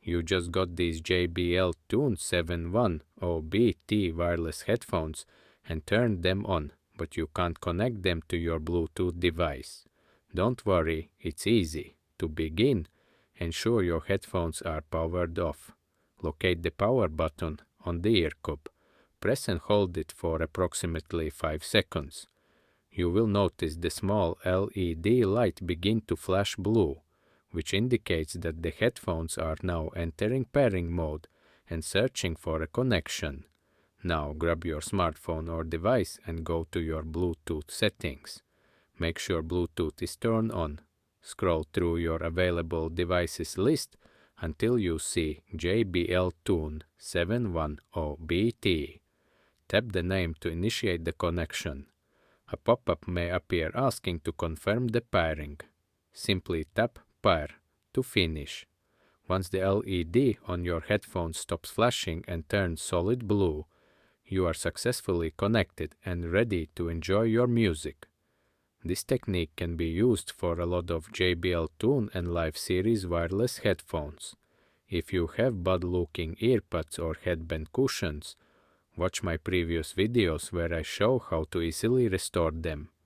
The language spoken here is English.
you just got these JBL TUNE710BT wireless headphones and turned them on, but you can't connect them to your Bluetooth device. Don't worry, it's easy. To begin, ensure your headphones are powered off. Locate the power button on the earcup. Press and hold it for approximately 5 seconds. You will notice the small LED light begin to flash blue, which indicates that the headphones are now entering pairing mode and searching for a connection. Now grab your smartphone or device and go to your Bluetooth settings. Make sure Bluetooth is turned on. Scroll through your available devices list until you see JBL TUNE710BT. Tap the name to initiate the connection. A pop-up may appear asking to confirm the pairing. Simply tap Pair to finish. Once the LED on your headphones stops flashing and turns solid blue, you are successfully connected and ready to enjoy your music. This technique can be used for a lot of JBL Tune and Live series wireless headphones. If you have bad-looking earbuds or headband cushions, watch my previous videos where I show how to easily restore them.